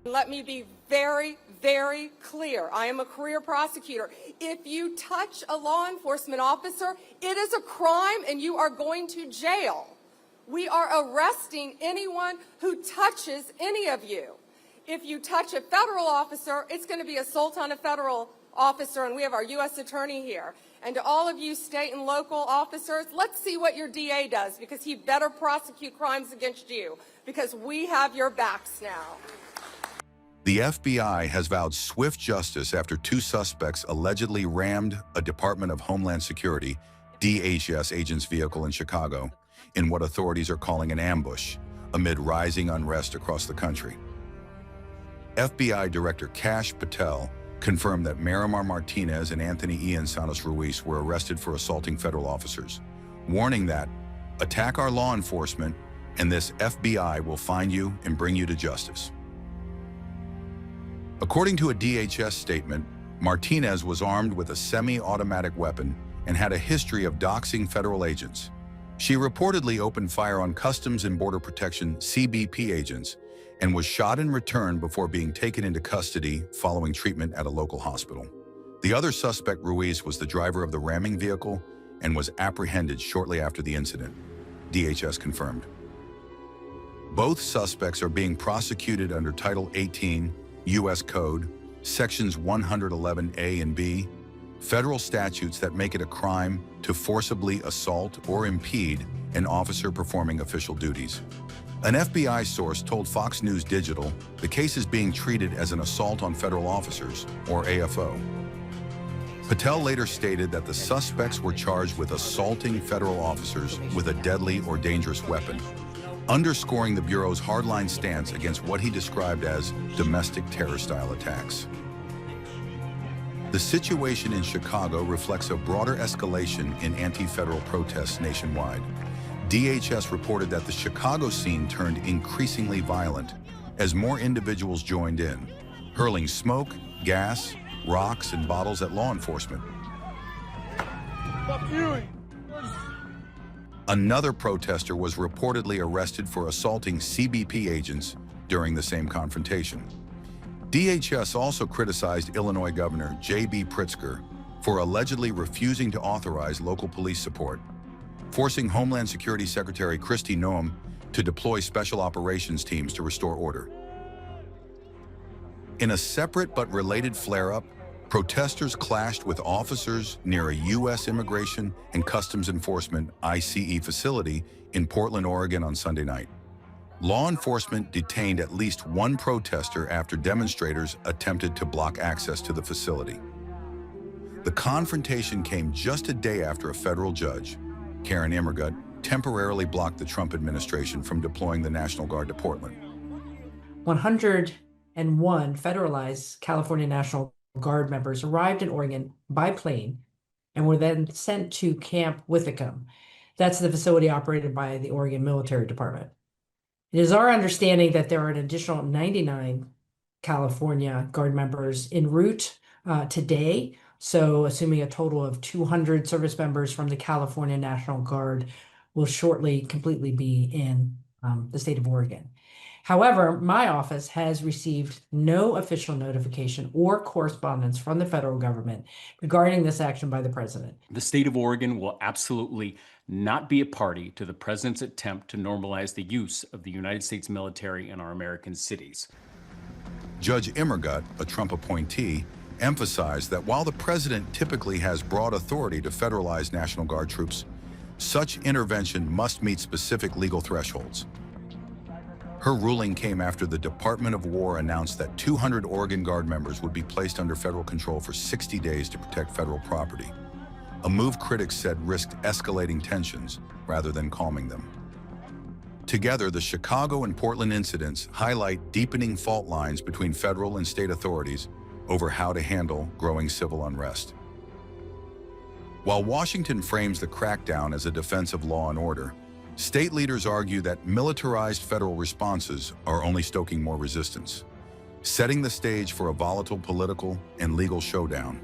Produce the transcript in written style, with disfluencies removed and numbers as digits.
Let me be very, very clear. I am a career prosecutor. If you touch a law enforcement officer, it is a crime and you are going to jail. We are arresting anyone who touches any of you. If you touch a federal officer, it's going to be assault on a federal officer, and we have our U.S. attorney here. And to all of you state and local officers, let's see what your DA does, because he better prosecute crimes against you, because we have your backs now. The FBI has vowed swift justice after 2 suspects allegedly rammed a Department of Homeland Security, DHS agent's vehicle in Chicago in what authorities are calling an ambush amid rising unrest across the country. FBI Director Kash Patel confirmed that Marimar Martinez and Santos Ruiz were arrested for assaulting federal officers, warning that, attack our law enforcement and this FBI will find you and bring you to justice. According to a DHS statement, Martinez was armed with a semi-automatic weapon and had a history of doxing federal agents. She reportedly opened fire on Customs and Border Protection (CBP) agents and was shot in return before being taken into custody following treatment at a local hospital. The other suspect, Ruiz, was the driver of the ramming vehicle and was apprehended shortly after the incident, DHS confirmed. Both suspects are being prosecuted under Title 18, U.S. Code, Sections 111A and B, federal statutes that make it a crime to forcibly assault or impede an officer performing official duties. An FBI source told Fox News Digital the case is being treated as an assault on federal officers, or AFO. Patel later stated that the suspects were charged with assaulting federal officers with a deadly or dangerous weapon, underscoring the Bureau's hardline stance against what he described as domestic terror-style attacks. The situation in Chicago reflects a broader escalation in anti-federal protests nationwide. DHS reported that the Chicago scene turned increasingly violent as more individuals joined in, hurling smoke, gas, rocks, and bottles at law enforcement. Another protester was reportedly arrested for assaulting CBP agents during the same confrontation. DHS also criticized Illinois Governor J.B. Pritzker for allegedly refusing to authorize local police support, forcing Homeland Security Secretary Kristi Noem to deploy special operations teams to restore order. In a separate but related flare-up, protesters clashed with officers near a U.S. Immigration and Customs Enforcement (ICE) facility in Portland, Oregon on Sunday night. Law enforcement detained at least one protester after demonstrators attempted to block access to the facility. The confrontation came just a day after a federal judge, Karen Immergut, temporarily blocked the Trump administration from deploying the National Guard to Portland. 101 federalized California National Guard members arrived in Oregon by plane and were then sent to Camp Withicum. That's the facility operated by the Oregon Military Department. It is our understanding that there are an additional 99 California Guard members en route today. So assuming a total of 200 service members from the California National Guard will shortly completely be in the state of Oregon. However, my office has received no official notification or correspondence from the federal government regarding this action by the president. The state of Oregon will absolutely not be a party to the president's attempt to normalize the use of the United States military in our American cities. Judge Immergut, a Trump appointee, emphasized that while the president typically has broad authority to federalize National Guard troops, such intervention must meet specific legal thresholds. Her ruling came after the Department of War announced that 200 Oregon Guard members would be placed under federal control for 60 days to protect federal property, a move critics said risked escalating tensions rather than calming them. Together, the Chicago and Portland incidents highlight deepening fault lines between federal and state authorities over how to handle growing civil unrest. While Washington frames the crackdown as a defense of law and order, state leaders argue that militarized federal responses are only stoking more resistance, setting the stage for a volatile political and legal showdown.